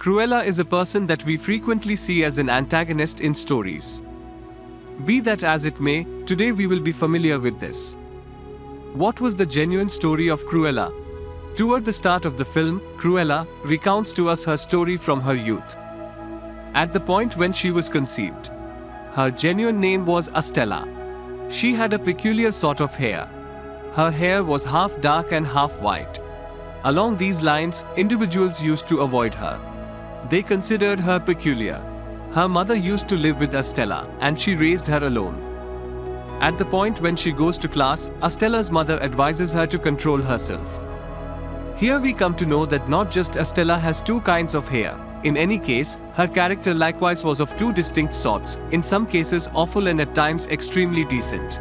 Cruella is a person that we frequently see as an antagonist in stories. Be that as it may, today we will be familiar with this. What was the genuine story of Cruella? Toward the start of the film, Cruella recounts to us her story from her youth. At the point when she was conceived. Her genuine name was Estella. She had a peculiar sort of hair. Her hair was half dark and half white. Along these lines, individuals used to avoid her. They considered her peculiar. Her mother used to live with Estella, and she raised her alone. At the point when she goes to class, Estella's mother advises her to control herself. Here we come to know that not just Estella has two kinds of hair. In any case, her character likewise was of two distinct sorts, in some cases awful and at times extremely decent.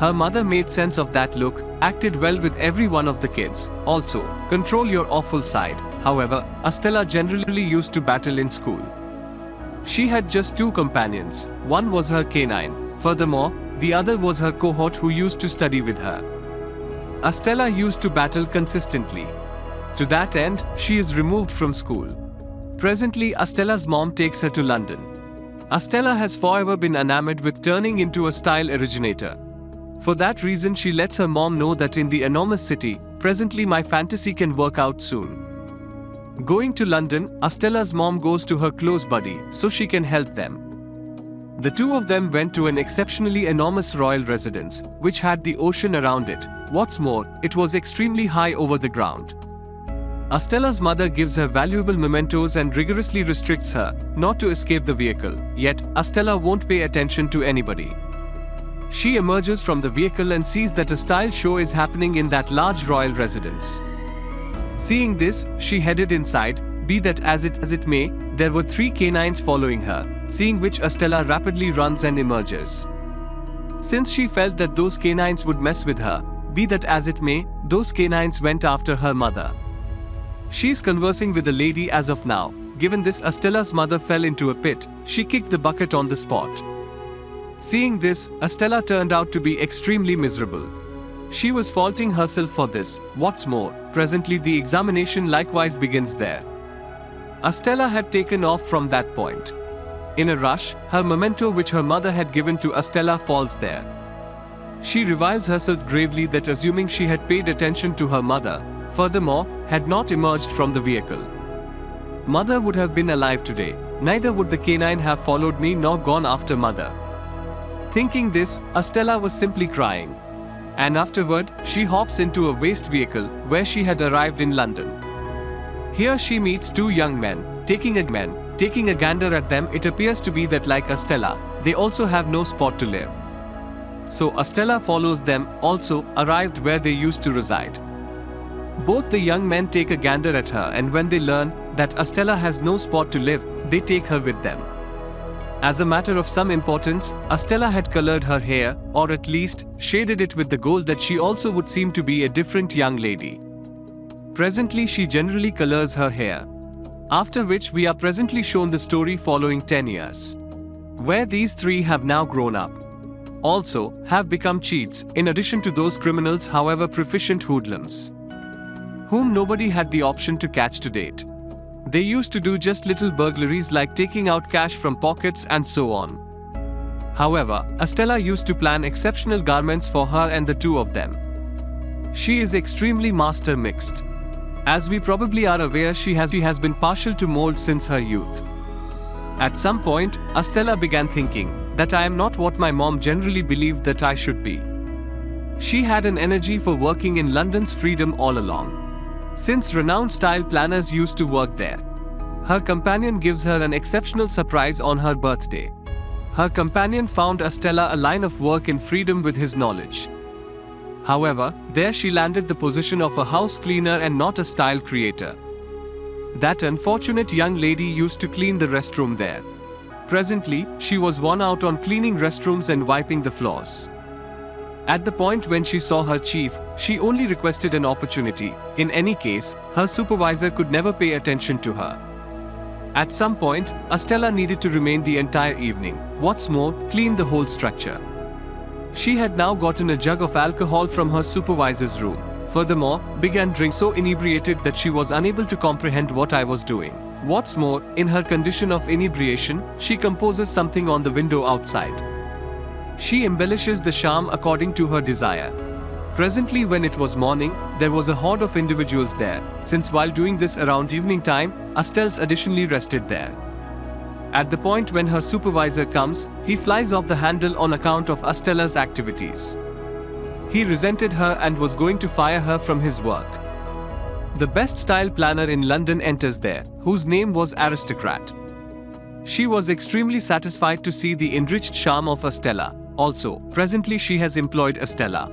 Her mother made sense of that look, acted well with every one of the kids. Also, control your awful side. However, Estella generally used to battle in school. She had just two companions. One was her canine. Furthermore, the other was her cohort who used to study with her. Estella used to battle consistently. To that end, she is removed from school. Presently, Estella's mom takes her to London. Estella has forever been enamored with turning into a style originator. For that reason, she lets her mom know that in the enormous city, presently my fantasy can work out soon. Going to London, Estella's mom goes to her close buddy, so she can help them. The two of them went to an exceptionally enormous royal residence, which had the ocean around it. What's more, it was extremely high over the ground. Estella's mother gives her valuable mementos and rigorously restricts her not to escape the vehicle, yet Estella won't pay attention to anybody. She emerges from the vehicle and sees that a style show is happening in that large royal residence. Seeing this, she headed inside. Be that as it may, there were three canines following her, seeing which Estella rapidly runs and emerges. Since she felt that those canines would mess with her, be that as it may, those canines went after her mother. She's conversing with the lady as of now. Given this, Estella's mother fell into a pit. She kicked the bucket on the spot. Seeing this, Estella turned out to be extremely miserable. She was faulting herself for this. What's more, presently the examination likewise begins there. Estella had taken off from that point. In a rush, her memento which her mother had given to Estella falls there. She reviles herself gravely that assuming she had paid attention to her mother, furthermore, had not emerged from the vehicle. Mother would have been alive today, neither would the canine have followed me nor gone after mother. Thinking this, Estella was simply crying. And afterward, she hops into a waste vehicle where she had arrived in London. Here she meets two young men. Taking a gander at them, it appears to be that like Estella, they also have no spot to live. So Estella follows them, also arrived where they used to reside. Both the young men take a gander at her, and when they learn that Estella has no spot to live, they take her with them. As a matter of some importance, Estella had colored her hair, or at least shaded it with the goal that she also would seem to be a different young lady. Presently she generally colors her hair. After which we are presently shown the story following 10 years. Where these three have now grown up. Also, have become cheats, in addition to those criminals however proficient hoodlums. Whom nobody had the option to catch to date. They used to do just little burglaries like taking out cash from pockets and so on. However, Estella used to plan exceptional garments for her and the two of them. She is extremely master mixed. As we probably are aware, she has been partial to mold since her youth. At some point, Estella began thinking that I am not what my mom generally believed that I should be. She had an energy for working in London's freedom all along. Since renowned style planners used to work there. Her companion gives her an exceptional surprise on her birthday. Her companion found Estella a line of work in freedom with his knowledge. However, there she landed the position of a house cleaner and not a style creator. That unfortunate young lady used to clean the restroom there. Presently, she was worn out on cleaning restrooms and wiping the floors. At the point when she saw her chief, she only requested an opportunity. In any case, her supervisor could never pay attention to her. At some point, Estella needed to remain the entire evening. What's more, clean the whole structure. She had now gotten a jug of alcohol from her supervisor's room. Furthermore, began drinking so inebriated that she was unable to comprehend what I was doing. What's more, in her condition of inebriation, she composes something on the window outside. She embellishes the charm according to her desire. Presently, when it was morning, there was a horde of individuals there, since while doing this around evening time, Estelle additionally rested there. At the point when her supervisor comes, he flies off the handle on account of Estella's activities. He resented her and was going to fire her from his work. The best style planner in London enters there, whose name was Aristocrat. She was extremely satisfied to see the enriched charm of Estella. Also, presently she has employed Estella.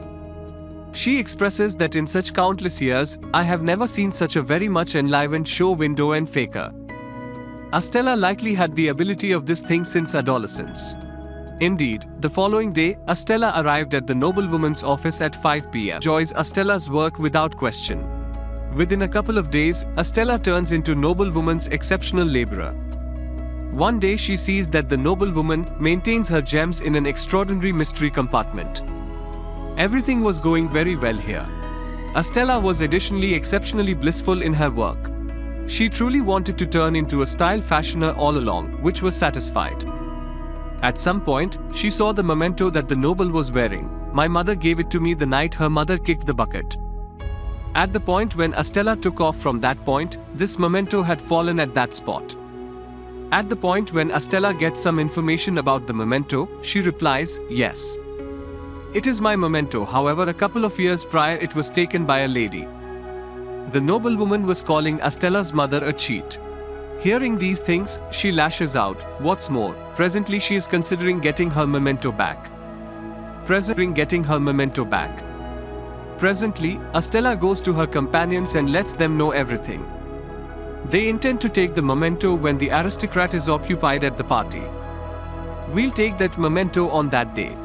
She expresses that in such countless years, I have never seen such a very much enlivened show window and faker. Estella likely had the ability of this thing since adolescence. Indeed, the following day, Estella arrived at the noblewoman's office at 5 p.m. Enjoys Estella's work without question. Within a couple of days, Estella turns into noblewoman's exceptional laborer. One day she sees that the noblewoman maintains her gems in an extraordinary mystery compartment. Everything was going very well here. Estella was additionally exceptionally blissful in her work. She truly wanted to turn into a style fashioner all along, which was satisfied. At some point, she saw the memento that the noble was wearing. My mother gave it to me the night her mother kicked the bucket. At the point when Estella took off from that point, this memento had fallen at that spot. At the point when Estella gets some information about the memento, she replies, yes. It is my memento, however a couple of years prior it was taken by a lady. The noblewoman was calling Estella's mother a cheat. Hearing these things, she lashes out. What's more, presently she is considering getting her memento back. Presently, Estella goes to her companions and lets them know everything. They intend to take the memento when the aristocrat is occupied at the party. We'll take that memento on that day.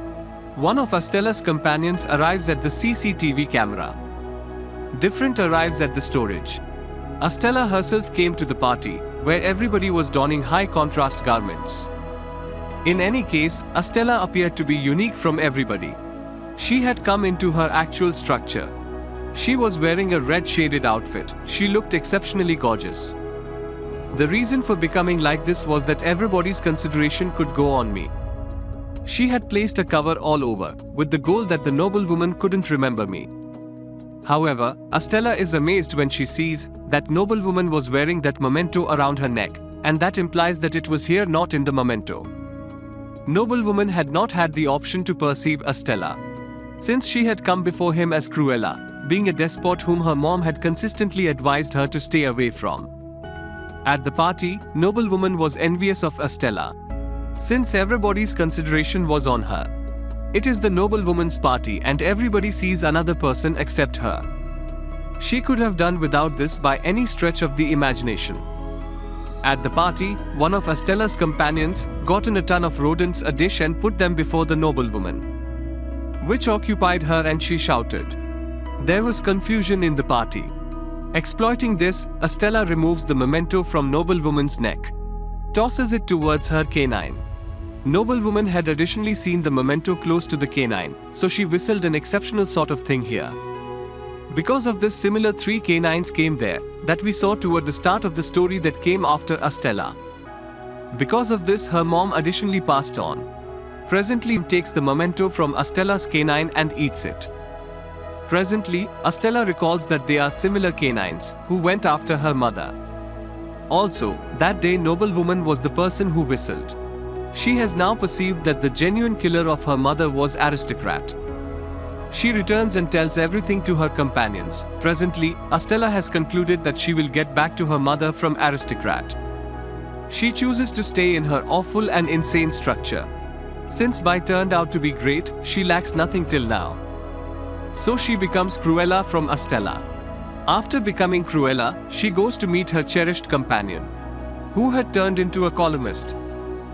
One of Estella's companions arrives at the CCTV camera. Different arrives at the storage. Estella herself came to the party, where everybody was donning high contrast garments. In any case, Estella appeared to be unique from everybody. She had come into her actual structure. She was wearing a red shaded outfit. She looked exceptionally gorgeous. The reason for becoming like this was that everybody's consideration could go on me. She had placed a cover all over, with the goal that the noblewoman couldn't remember me. However, Estella is amazed when she sees that noblewoman was wearing that memento around her neck, and that implies that it was here, not in the memento. Noblewoman had not had the option to perceive Estella, since she had come before him as Cruella, being a despot whom her mom had consistently advised her to stay away from. At the party, noblewoman was envious of Estella, since everybody's consideration was on her. It is the noblewoman's party and everybody sees another person except her. She could have done without this by any stretch of the imagination. At the party, one of Estella's companions gotten a ton of rodents a dish and put them before the noblewoman, which occupied her, and she shouted. There was confusion in the party. Exploiting this, Estella removes the memento from noblewoman's neck, tosses it towards her canine. Noblewoman had additionally seen the memento close to the canine, so she whistled an exceptional sort of thing here. Because of this, similar 3 canines came there, that we saw toward the start of the story that came after Estella. Because of this, her mom additionally passed on. Presently, takes the memento from Estella's canine and eats it. Presently, Estella recalls that they are similar canines, who went after her mother. Also, that day noblewoman was the person who whistled. She has now perceived that the genuine killer of her mother was Aristocrat. She returns and tells everything to her companions. Presently, Estella has concluded that she will get back to her mother from Aristocrat. She chooses to stay in her awful and insane structure. Since Bai turned out to be great, she lacks nothing till now. So she becomes Cruella from Estella. After becoming Cruella, she goes to meet her cherished companion, who had turned into a columnist.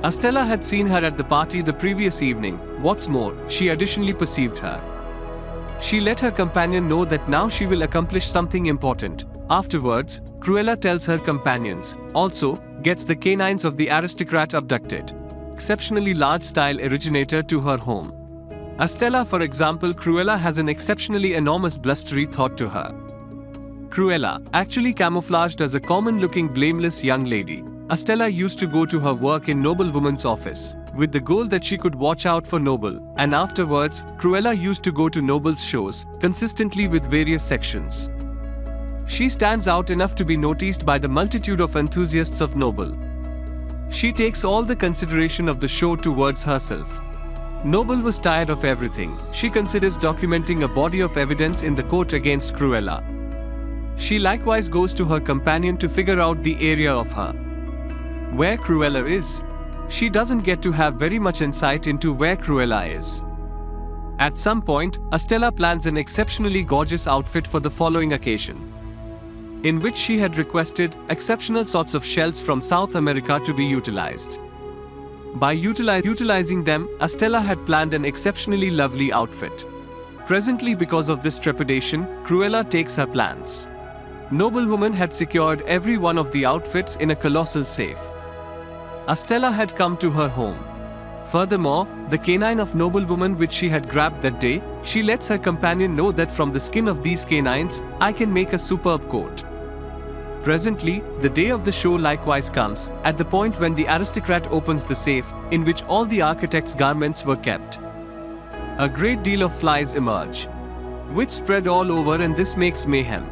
Estella had seen her at the party the previous evening. What's more, she additionally perceived her. She let her companion know that now she will accomplish something important. Afterwards, Cruella tells her companions, also, gets the canines of the aristocrat abducted. Exceptionally large style originator to her home. Estella, for example, Cruella has an exceptionally enormous blustery thought to her. Cruella, actually camouflaged as a common-looking blameless young lady, Estella used to go to her work in noblewoman's office, with the goal that she could watch out for Noble, and afterwards, Cruella used to go to Noble's shows, consistently with various sections. She stands out enough to be noticed by the multitude of enthusiasts of Noble. She takes all the consideration of the show towards herself. Noble was tired of everything. She considers documenting a body of evidence in the court against Cruella. She likewise goes to her companion to figure out the area of her where Cruella is. She doesn't get to have very much insight into where Cruella is. At some point, Estella plans an exceptionally gorgeous outfit for the following occasion, in which she had requested exceptional sorts of shells from South America to be utilized. By utilizing them, Estella had planned an exceptionally lovely outfit. Presently, because of this trepidation, Cruella takes her plans. Noblewoman had secured every one of the outfits in a colossal safe. Estella had come to her home. Furthermore, the canine of noblewoman which she had grabbed that day, she lets her companion know that from the skin of these canines, I can make a superb coat. Presently, the day of the show likewise comes, at the point when the aristocrat opens the safe, in which all the architect's garments were kept. A great deal of flies emerge, which spread all over, and this makes mayhem.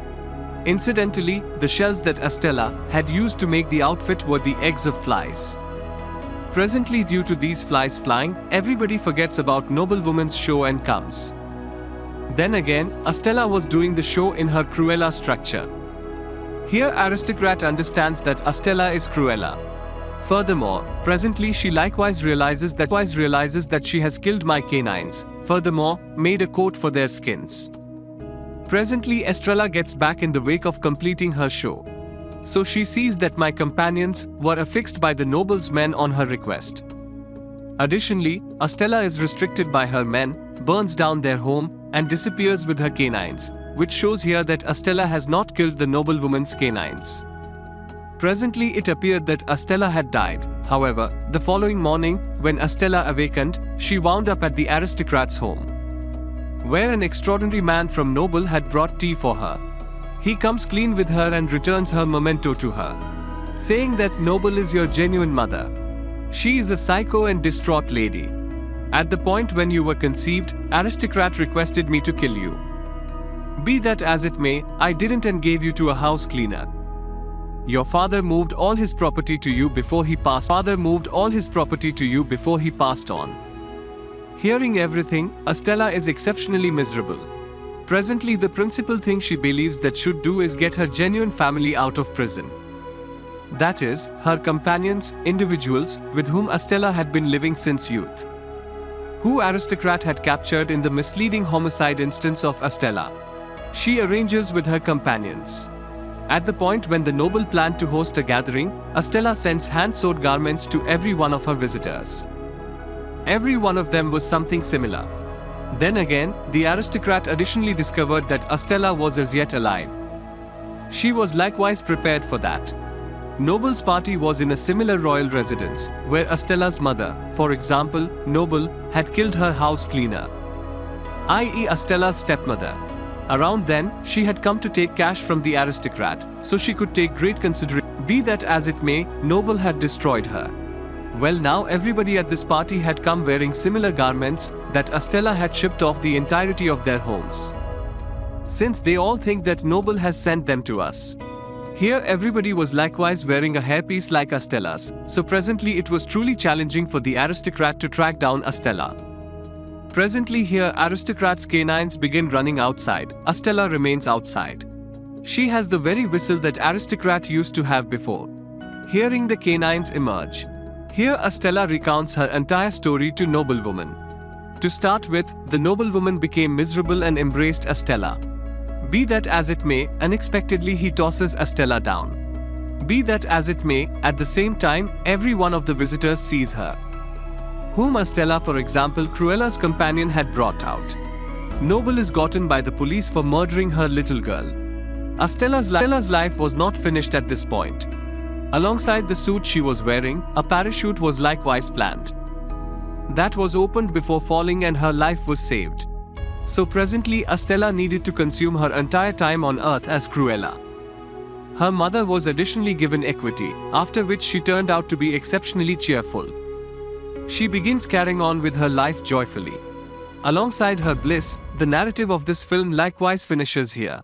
Incidentally, the shells that Estella had used to make the outfit were the eggs of flies. Presently, due to these flies flying, everybody forgets about noblewoman's show and comes. Then again, Estella was doing the show in her Cruella structure. Here aristocrat understands that Estella is Cruella. Furthermore, presently she likewise realizes that she has killed my canines, furthermore, made a coat for their skins. Presently Estella gets back in the wake of completing her show. So she sees that my companions were affixed by the noble's men on her request. Additionally, Estella is restricted by her men, burns down their home, and disappears with her canines, which shows here that Estella has not killed the noblewoman's canines. Presently it appeared that Estella had died. However, the following morning, when Estella awakened, she wound up at the aristocrat's home, where an extraordinary man from Noble had brought tea for her. He comes clean with her and returns her memento to her, saying that Noble is your genuine mother. She is a psycho and distraught lady. At the point when you were conceived, aristocrat requested me to kill you. Be that as it may, I didn't and gave you to a house cleaner. Your father moved all his property to you before he passed on. Hearing everything, Estella is exceptionally miserable. Presently the principal thing she believes that should do is get her genuine family out of prison. That is, her companions, individuals with whom Estella had been living since youth, who aristocrat had captured in the misleading homicide instance of Estella. She arranges with her companions. At the point when the noble planned to host a gathering, Estella sends hand-sewed garments to every one of her visitors. Every one of them was something similar. Then again, the aristocrat additionally discovered that Estella was as yet alive. She was likewise prepared for that. Noble's party was in a similar royal residence, where Estella's mother, for example, Noble, had killed her house cleaner, i.e. Estella's stepmother. Around then, she had come to take cash from the aristocrat, so she could take great consideration. Be that as it may, Noble had destroyed her. Well, now everybody at this party had come wearing similar garments that Estella had shipped off the entirety of their homes, since they all think that Noble has sent them to us. Here everybody was likewise wearing a hairpiece like Estella's, so presently it was truly challenging for the aristocrat to track down Estella. Presently here aristocrat's canines begin running outside. Estella remains outside. She has the very whistle that aristocrat used to have before. Hearing the canines emerge, here Estella recounts her entire story to noblewoman. To start with, the noblewoman became miserable and embraced Estella. Be that as it may, unexpectedly he tosses Estella down. Be that as it may, at the same time, every one of the visitors sees her, whom Estella, for example, Cruella's companion, had brought out. Noble is gotten by the police for murdering her little girl. Estella's life was not finished at this point. Alongside the suit she was wearing, a parachute was likewise planned. That was opened before falling and her life was saved. So presently Estella needed to consume her entire time on Earth as Cruella. Her mother was additionally given equity, after which she turned out to be exceptionally cheerful. She begins carrying on with her life joyfully. Alongside her bliss, the narrative of this film likewise finishes here.